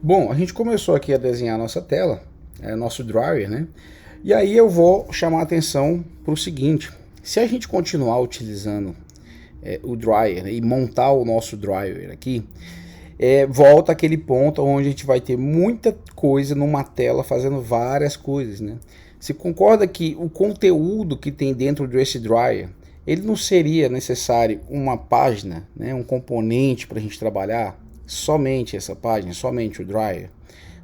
Bom, a gente começou aqui a desenhar a nossa tela, nosso dryer, né? E aí eu vou chamar a atenção para o seguinte: se a gente continuar utilizando o dryer, né, e montar o nosso dryer aqui, volta aquele ponto onde a gente vai ter muita coisa numa tela fazendo várias coisas, né? Você concorda que o conteúdo que tem dentro desse dryer, ele não seria necessário uma página, né, um componente para a gente trabalhar? Somente essa página, somente o dryer?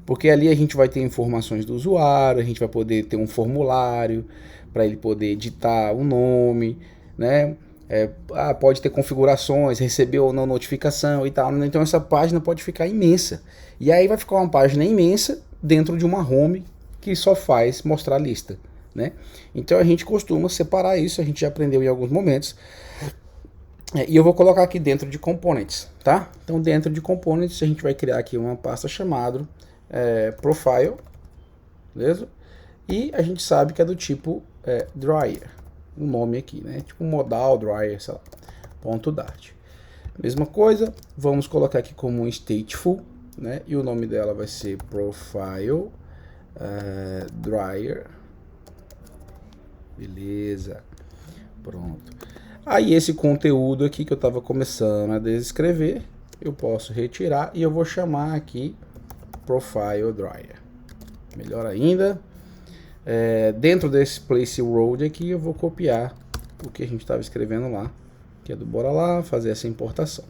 Porque ali a gente vai ter informações do usuário, a gente vai poder ter um formulário para ele poder editar o nome, né? Pode ter configurações, receber ou não notificação e tal. Então essa página pode ficar imensa. E aí vai ficar uma página imensa dentro de uma home que só faz mostrar a lista, né? Então a gente costuma separar isso, a gente já aprendeu em alguns momentos. E eu vou colocar aqui dentro de components, tá? Então dentro de components a gente vai criar aqui uma pasta chamada profile, beleza? E a gente sabe que é do tipo dryer, o nome aqui, né? Tipo modal dryer, sei lá, ponto .dart. Mesma coisa, vamos colocar aqui como um stateful, né? E o nome dela vai ser profile dryer, beleza? Pronto. Aí esse conteúdo aqui que eu estava começando a descrever, eu posso retirar e eu vou chamar aqui profile dryer. Melhor ainda, dentro desse place road aqui eu vou copiar o que a gente estava escrevendo lá, que é do bora lá, fazer essa importação.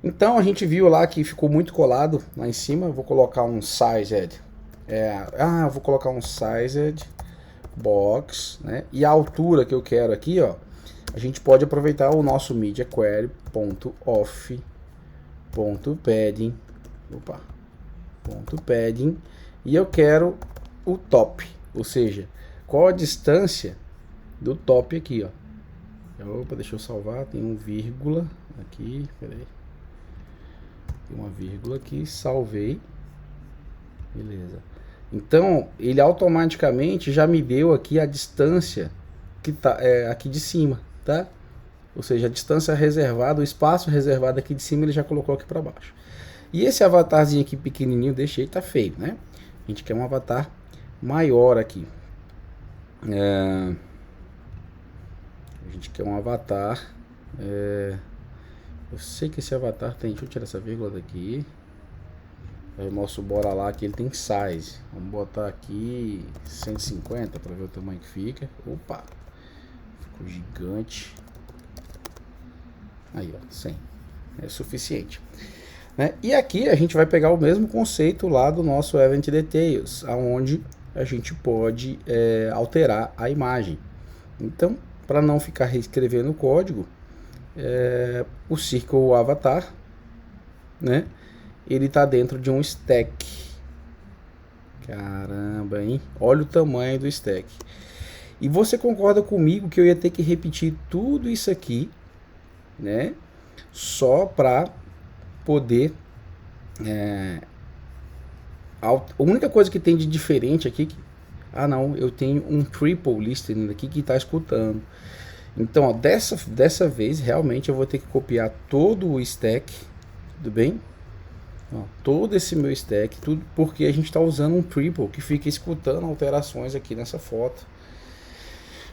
Então a gente viu lá que ficou muito colado lá em cima. Eu vou colocar um sized, eu vou colocar um sized box, né? E a altura que eu quero aqui, ó, a gente pode aproveitar o nosso media query.off.padding, padding, e eu quero o top, ou seja, qual a distância do top aqui, ó. Opa, deixa eu salvar, tem um vírgula aqui, peraí. Tem uma vírgula aqui, salvei. Beleza. Então, ele automaticamente já me deu aqui a distância que tá aqui de cima, tá? Ou seja, a distância reservada, o espaço reservado aqui de cima, ele já colocou aqui para baixo. E esse avatarzinho aqui pequenininho, deixa aí, tá feio, né? A gente quer um avatar maior aqui. A gente quer um avatar. Eu sei que esse avatar tem. Deixa eu tirar essa vírgula daqui. O nosso bora lá que ele tem size. Vamos botar aqui 150 para ver o tamanho que fica. Opa! Ficou gigante. Aí, ó, 100. É suficiente. Né? E aqui a gente vai pegar o mesmo conceito lá do nosso Event Details, aonde a gente pode alterar a imagem. Então, para não ficar reescrevendo o código, o Circle Avatar, né? Ele está dentro de um stack. Caramba, hein? Olha o tamanho do stack. E você concorda comigo que eu ia ter que repetir tudo isso aqui, né? Só para poder a única coisa que tem de diferente aqui não, eu tenho um triple listening aqui que está escutando. Então, ó, dessa vez realmente eu vou ter que copiar todo o stack, tudo bem? Ó, todo esse meu stack, tudo porque a gente está usando um triple que fica escutando alterações aqui nessa foto.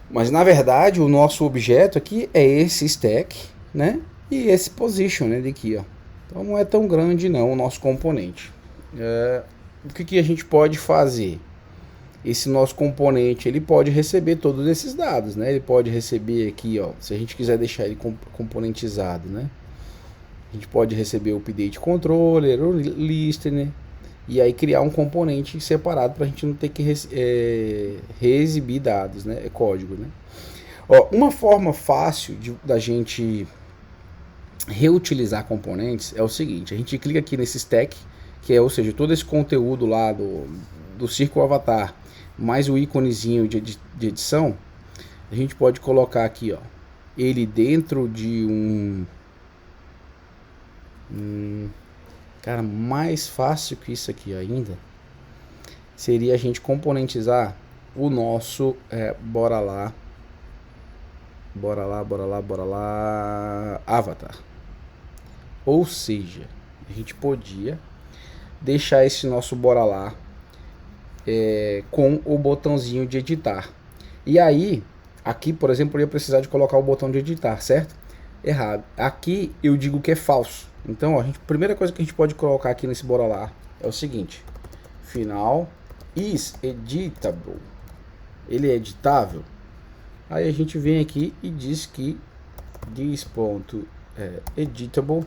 Mas na verdade o nosso objeto aqui é esse stack, né? E esse position, né, daqui, ó. Então não é tão grande não o nosso componente. O que a gente pode fazer? Esse nosso componente, ele pode receber todos esses dados, né? Ele pode receber aqui, ó, se a gente quiser deixar ele componentizado, né? A gente pode receber o update controller, o listener, e aí criar um componente separado para a gente não ter que reexibir dados, né? Código, né? Ó, uma forma fácil da gente reutilizar componentes é o seguinte: a gente clica aqui nesse stack, que é, ou seja, todo esse conteúdo lá do Circle Avatar, mais o íconezinho de edição, a gente pode colocar aqui, ó, ele dentro de cara, mais fácil que isso aqui ainda seria a gente componentizar o nosso bora lá avatar. Ou seja, a gente podia deixar esse nosso bora lá com o botãozinho de editar. E aí, aqui, por exemplo, eu ia precisar de colocar o botão de editar, certo? Errado. Aqui eu digo que é falso. Então, ó, a primeira coisa que a gente pode colocar aqui nesse bora lá é o seguinte: final is editable. Ele é editável? Aí a gente vem aqui e diz que this.editable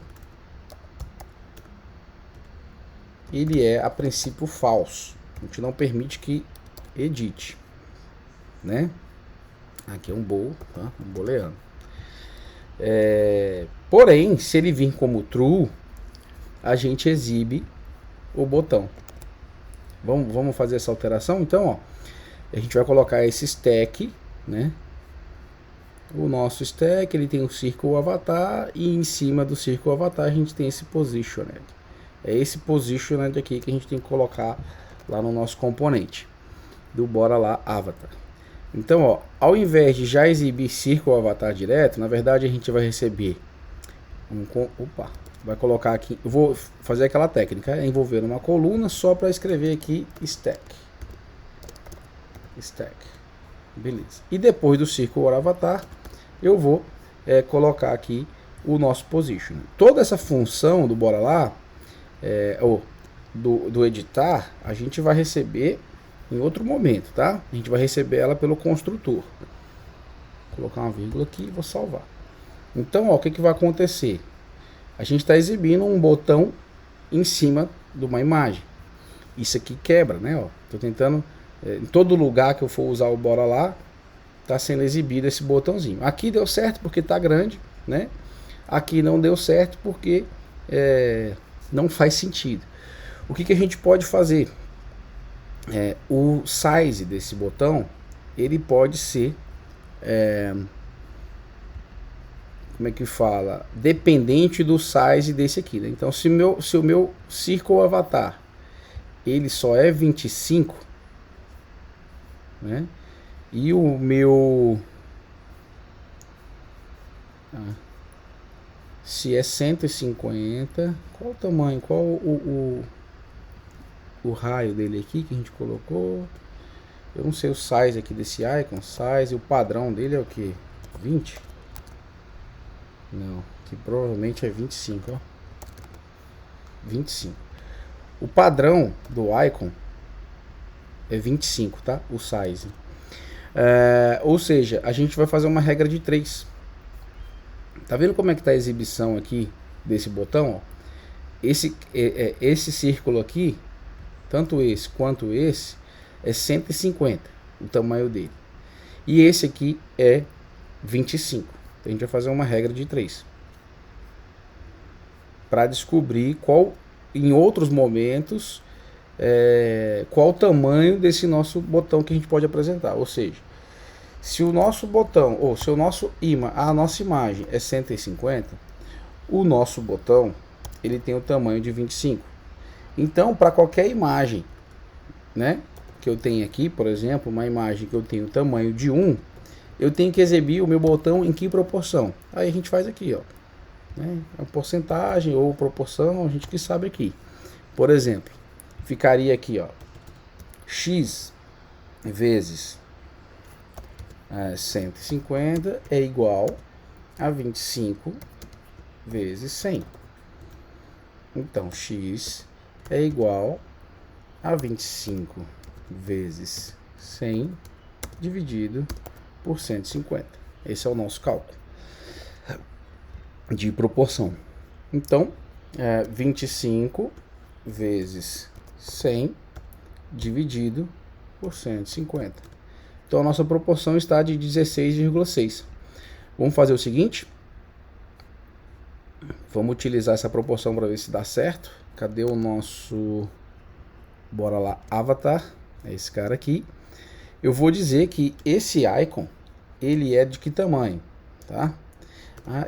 ele é a princípio falso. A gente não permite que edite, né? Aqui é um bool, tá? Um booleano. Porém, se ele vir como true, a gente exibe o botão. Vamos fazer essa alteração? Então, ó, a gente vai colocar esse stack, né? O nosso stack, ele tem o círculo avatar, e em cima do círculo avatar a gente tem esse positioned. É esse positioned aqui que a gente tem que colocar lá no nosso componente do bora lá avatar. Então, ó, ao invés de já exibir círculo avatar direto, na verdade a gente vai receber vai colocar aqui, eu vou fazer aquela técnica, envolver uma coluna só para escrever aqui stack. Beleza. E depois do círculo avatar, eu vou colocar aqui o nosso position. Toda essa função do bora lá, do editar, a gente vai receber em outro momento, tá? A gente vai receber ela pelo construtor. Vou colocar uma vírgula aqui e vou salvar. Então, ó, o que vai acontecer? A gente está exibindo um botão em cima de uma imagem. Isso aqui quebra, né? Ó, tô tentando, em todo lugar que eu for usar o bora lá, tá sendo exibido esse botãozinho. Aqui deu certo porque tá grande, né? Aqui não deu certo porque não faz sentido. O que a gente pode fazer? O size desse botão, ele pode ser como é que fala? Dependente do size desse aqui, né? Então, se o meu círculo avatar ele só é 25, né? E o meu se é 150, qual o tamanho? Qual o raio dele aqui que a gente colocou? Eu não sei o size aqui desse icon, size, o padrão dele é o que? 20? Não, que provavelmente é 25, ó. 25. O padrão do icon é 25, tá? O size. Ou seja, a gente vai fazer uma regra de 3. Tá vendo como é que tá a exibição aqui desse botão? Ó? Esse círculo aqui, tanto esse quanto esse, é 150, o tamanho dele. E esse aqui é 25. Então a gente vai fazer uma regra de 3. Para descobrir qual, em outros momentos, qual o tamanho desse nosso botão que a gente pode apresentar. Ou seja, se o nosso botão, ou se o nosso a nossa imagem é 150, o nosso botão ele tem o tamanho de 25. Então, para qualquer imagem, né, que eu tenho aqui, por exemplo, uma imagem que eu tenho o tamanho de 1, eu tenho que exibir o meu botão em que proporção? Aí a gente faz aqui, ó, né, a porcentagem ou proporção, a gente que sabe aqui. Por exemplo, ficaria aqui, ó, x vezes 150 é igual a 25 vezes 100. Então, x é igual a 25 vezes 100 dividido por 150. Esse é o nosso cálculo de proporção. Então, 25 vezes 100 dividido por 150. Então, a nossa proporção está de 16,6. Vamos fazer o seguinte. Vamos utilizar essa proporção para ver se dá certo. Cadê o nosso... Bora lá, avatar. É esse cara aqui. Eu vou dizer que esse icon, ele é de que tamanho, tá?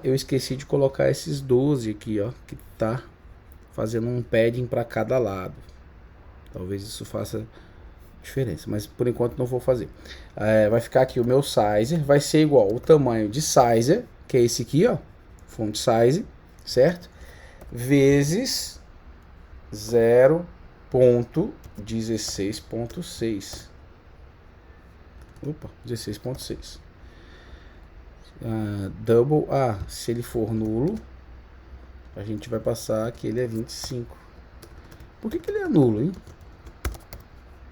Eu esqueci de colocar esses 12 aqui, ó, que tá fazendo um padding para cada lado. Talvez isso faça diferença, mas por enquanto não vou fazer. Vai ficar aqui o meu size, vai ser igual o tamanho de size, que é esse aqui, ó, font size, certo? Vezes 0,5. ponto 16.6. Opa, 16.6. Double A, se ele for nulo, a gente vai passar que ele é 25. Por que ele é nulo, hein?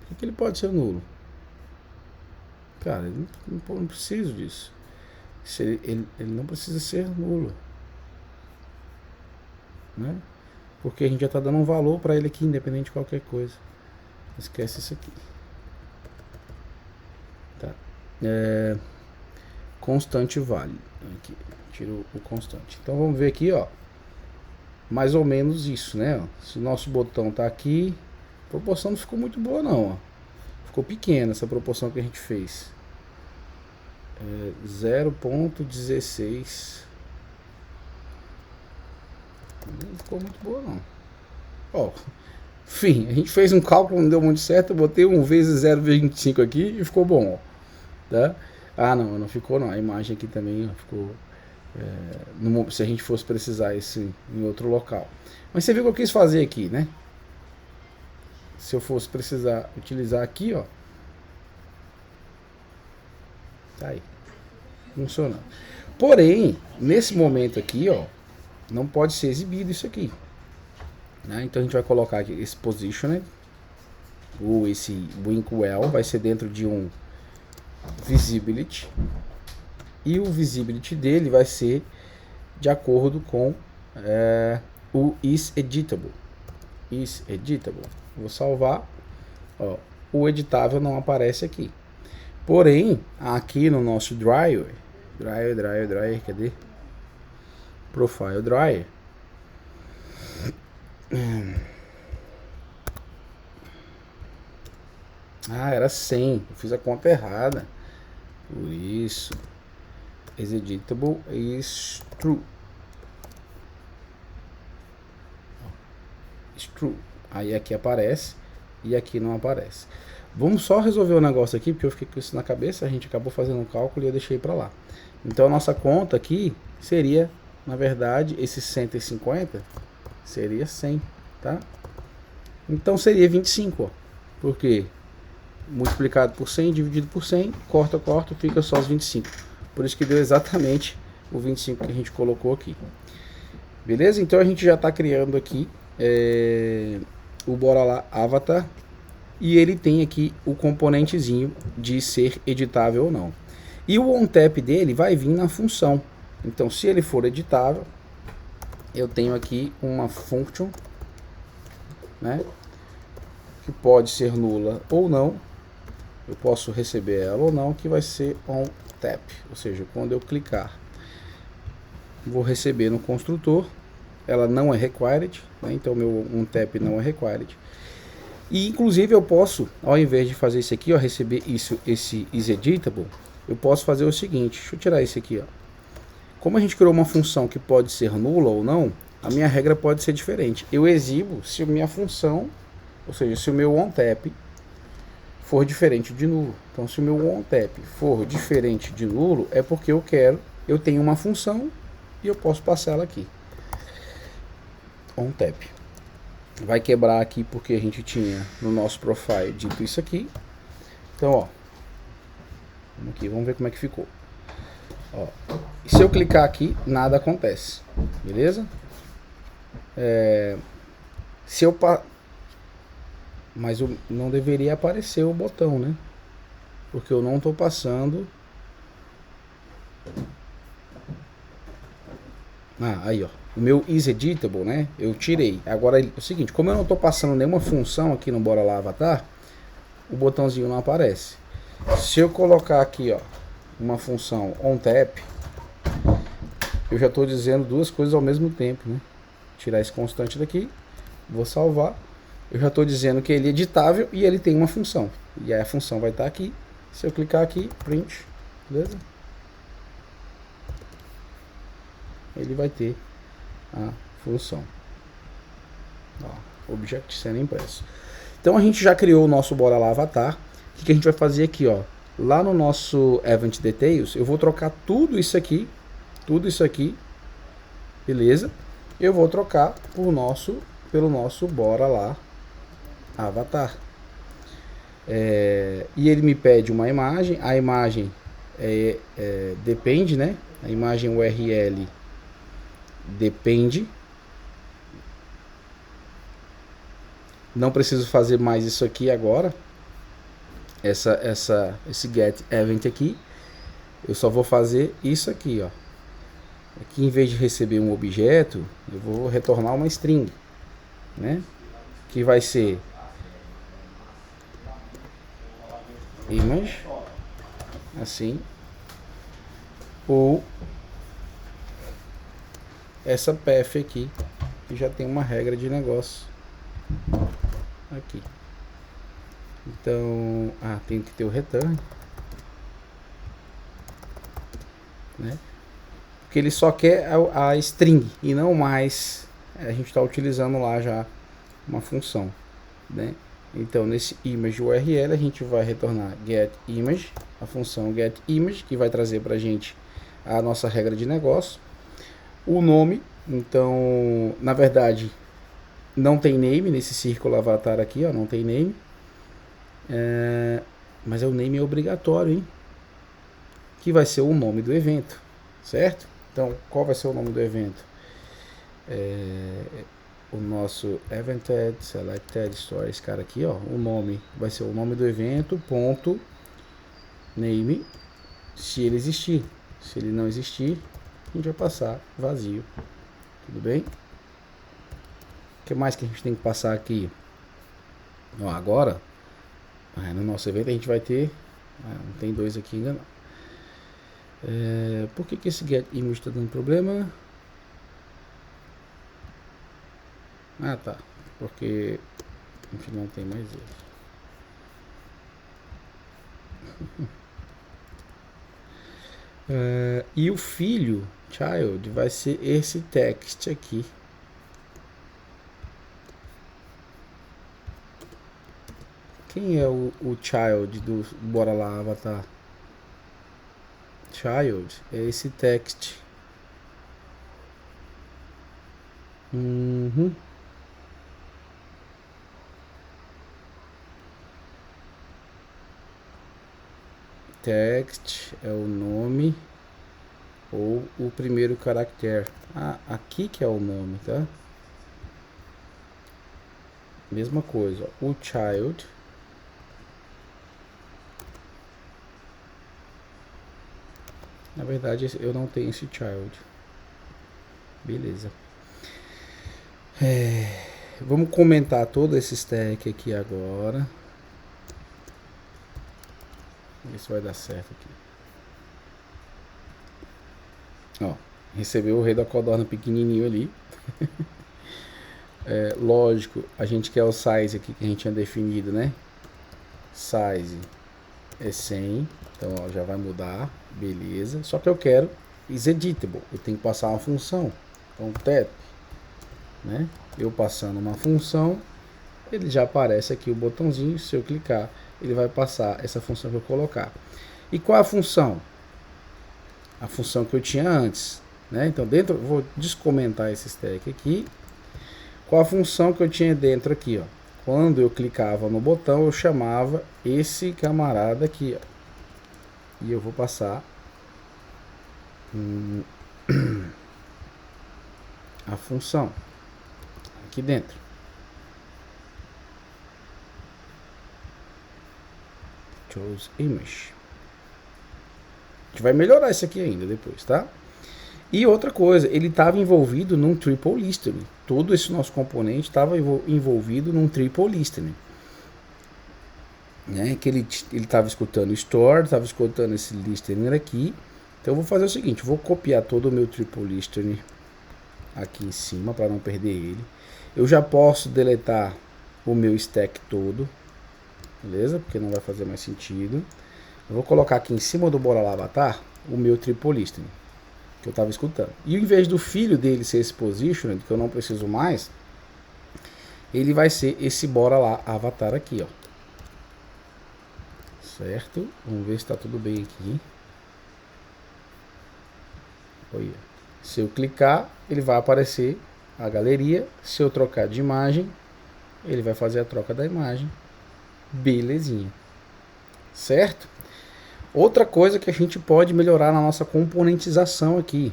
Por que ele pode ser nulo? Cara, eu não preciso disso. Ele não precisa ser nulo, né? Porque a gente já está dando um valor para ele aqui, independente de qualquer coisa. Esquece isso aqui. Tá. Constante vale. Aqui, tiro o constante. Então vamos ver aqui, ó. Mais ou menos isso, né? Se o nosso botão tá aqui, a proporção não ficou muito boa não, ó. Ficou pequena essa proporção que a gente fez. 0.16. Não ficou muito boa não. Ó, enfim, a gente fez um cálculo, não deu muito certo. Eu botei 1 vezes 0,25 aqui e ficou bom, ó, tá? Ah, não ficou não. A imagem aqui também ó, ficou. Se a gente fosse precisar esse em outro local. Mas você viu o que eu quis fazer aqui, né? Se eu fosse precisar utilizar aqui, ó, tá aí, funcionando. Porém, nesse momento aqui, ó, não pode ser exibido isso aqui, né? Então a gente vai colocar aqui esse positioned, ou esse Winkwell vai ser dentro de um visibility, e o visibility dele vai ser de acordo com o isEditable. Vou salvar, ó, o editável não aparece aqui. Porém, aqui no nosso dryer, cadê? Profile dryer. Era 100. Eu fiz a conta errada. Por isso. isEditable is true. Is true. Aí aqui aparece e aqui não aparece. Vamos só resolver o negócio aqui, porque eu fiquei com isso na cabeça, a gente acabou fazendo um cálculo e eu deixei para lá. Então a nossa conta aqui seria, na verdade, esse 150 seria 100, tá? Então seria 25, ó. Porque multiplicado por 100, dividido por 100, corta, fica só os 25. Por isso que deu exatamente o 25 que a gente colocou aqui. Beleza? Então a gente já está criando aqui o Bora Lá Avatar. E ele tem aqui o componentezinho de ser editável ou não. E o OnTap dele vai vir na função. Então, se ele for editável, eu tenho aqui uma function, né, que pode ser nula ou não. Eu posso receber ela ou não, que vai ser OnTap. Ou seja, quando eu clicar, vou receber no construtor. Ela não é required, né, então meu OnTap não é required. E inclusive eu posso, ao invés de fazer isso aqui, ó, receber esse isEditable, eu posso fazer o seguinte, deixa eu tirar isso aqui, ó. Como a gente criou uma função que pode ser nula ou não, a minha regra pode ser diferente. Eu exibo se a minha função, ou seja, se o meu OnTap for diferente de nulo. Então se o meu OnTap for diferente de nulo, é porque eu tenho uma função e eu posso passar ela aqui. OnTap. Vai quebrar aqui porque a gente tinha no nosso profile dito isso aqui. Então, ó, vamos ver como é que ficou. Ó, e se eu clicar aqui, nada acontece, beleza? Mas não deveria aparecer o botão, né? Porque eu não estou passando. Aí, ó. O meu isEditable, né? Eu tirei. Agora é o seguinte, como eu não estou passando nenhuma função aqui no Bora Lá Avatar, o botãozinho não aparece. Se eu colocar aqui, ó, uma função OnTap, eu já estou dizendo duas coisas ao mesmo tempo, né? Tirar esse constante daqui, vou salvar. Eu já estou dizendo que ele é editável e ele tem uma função. E aí a função vai estar aqui. Se eu clicar aqui, print, beleza? Ele vai ter a função. Ó, object sendo impresso. Então a gente já criou o nosso Bora Lá Avatar. O que a gente vai fazer aqui, ó? Lá no nosso Event Details, eu vou trocar tudo isso aqui, beleza? Eu vou trocar pelo nosso Bora Lá avatar. E ele me pede uma imagem, a imagem depende, né? A imagem URL depende. Não preciso fazer mais isso aqui agora. Esse get event aqui. Eu só vou fazer isso aqui, ó. Aqui, em vez de receber um objeto, eu vou retornar uma string, né? Que vai ser image, assim, ou essa path aqui, que já tem uma regra de negócio aqui. Então, tem que ter o return, né? Porque ele só quer a string e não mais a gente está utilizando lá já uma função, né? Então, nesse image URL a gente vai retornar getImage, a função getImage, que vai trazer para a gente a nossa regra de negócio. O nome, então, na verdade, não tem name nesse círculo avatar aqui, ó, não tem name. Mas o name é obrigatório, hein? Que vai ser o nome do evento, certo? Então, qual vai ser o nome do evento? O nosso evented selected store, esse cara aqui, ó, o nome vai ser o nome do evento, ponto, name, se ele existir. Se ele não existir, a gente vai passar vazio. Tudo bem? O que mais que a gente tem que passar aqui? Ó, agora, no nosso evento a gente vai ter, não tem dois aqui ainda não. Por que esse get image está dando problema? Tá, porque a gente não tem mais ele. E o filho, child, vai ser esse text aqui. Quem é o child do bora lá avatar? Child é esse text. Text é o nome ou o primeiro caractere. Aqui que é o nome, tá? Mesma coisa, ó. O child na verdade eu não tenho esse child. Beleza. Vamos comentar todo esse stack aqui agora. Ver se vai dar certo aqui. Ó, recebeu o rei da codorna pequenininho ali. Lógico, a gente quer o size aqui que a gente tinha definido, né? Size é 100. Então, ó, já vai mudar. Beleza. Só que eu quero is editable. Eu tenho que passar uma função. Então, tap, né? Eu passando uma função, ele já aparece aqui o botãozinho. Se eu clicar, ele vai passar essa função que eu colocar. E qual a função? A função que eu tinha antes, né? Então, dentro, vou descomentar esse stack aqui. Qual a função que eu tinha dentro aqui, ó? Quando eu clicava no botão, eu chamava esse camarada aqui, ó. E eu vou passar a função aqui dentro. Choose image. A gente vai melhorar isso aqui ainda depois, tá? E outra coisa, ele estava envolvido num triple listening. Todo esse nosso componente estava envolvido num triple listening. Né? Que ele estava escutando o store, estava escutando esse listening aqui. Então eu vou fazer o seguinte, vou copiar todo o meu triple listening aqui em cima para não perder ele. Eu já posso deletar o meu stack todo, beleza? Porque não vai fazer mais sentido. Eu vou colocar aqui em cima do bora lá avatar o meu triple listening que eu estava escutando. E em vez do filho dele ser esse positioned, que eu não preciso mais, ele vai ser esse bora lá avatar aqui, ó. Certo? Vamos ver se está tudo bem aqui. Olha. Se eu clicar, ele vai aparecer a galeria. Se eu trocar de imagem, ele vai fazer a troca da imagem, belezinha, certo? Outra coisa que a gente pode melhorar na nossa componentização aqui,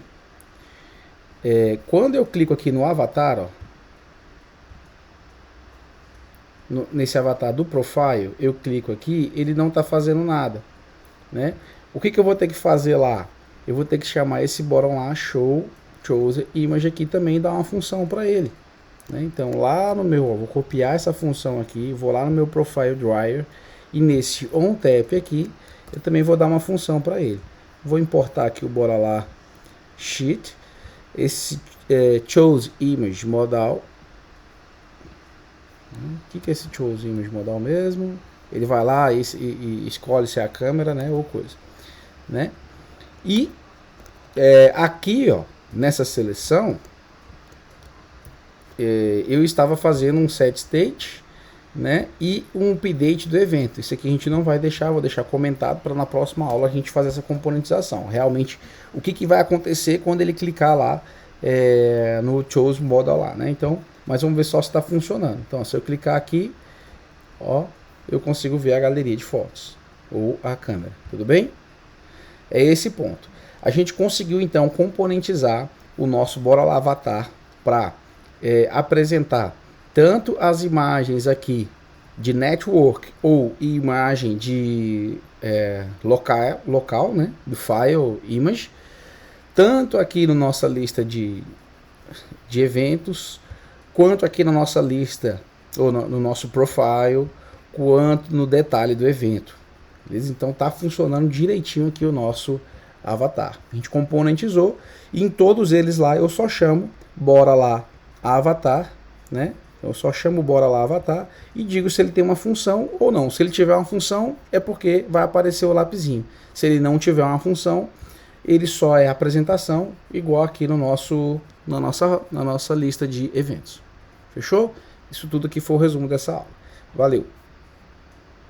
quando eu clico aqui no avatar, ó, nesse avatar do profile, eu clico aqui, ele não está fazendo nada, né? O que eu vou ter que fazer lá? Eu vou ter que chamar esse bottom lá, show choose image aqui também, e dar uma função para ele, né? Então lá no meu, vou copiar essa função aqui, vou lá no meu profile dryer e nesse on tap aqui eu também vou dar uma função para ele. Vou importar aqui o bora lá sheet, esse choose image modal. O que é esse choose image modal mesmo? Ele vai lá e escolhe se é a câmera, né, ou coisa, né? E aqui, ó, nessa seleção, eu estava fazendo um set state, né, e um update do evento. Isso aqui a gente não vai deixar, vou deixar comentado para na próxima aula a gente fazer essa componentização. Realmente, o que vai acontecer quando ele clicar lá no choose modal lá, né? Então, mas vamos ver só se está funcionando. Então, se eu clicar aqui, ó, eu consigo ver a galeria de fotos ou a câmera, tudo bem? É esse ponto. A gente conseguiu então componentizar o nosso bora lá avatar para apresentar tanto as imagens aqui de network ou imagem de local, né, do file image, tanto aqui na nossa lista de eventos, quanto aqui na nossa lista ou no nosso profile, quanto no detalhe do evento. Beleza? Então tá funcionando direitinho aqui o nosso avatar. A gente componentizou e em todos eles lá eu só chamo bora lá avatar, né? Eu só chamo bora lá avatar e digo se ele tem uma função ou não. Se ele tiver uma função é porque vai aparecer o lapisinho. Se ele não tiver uma função, ele só é apresentação, igual aqui no na nossa lista de eventos. Fechou? Isso tudo aqui foi o resumo dessa aula. Valeu!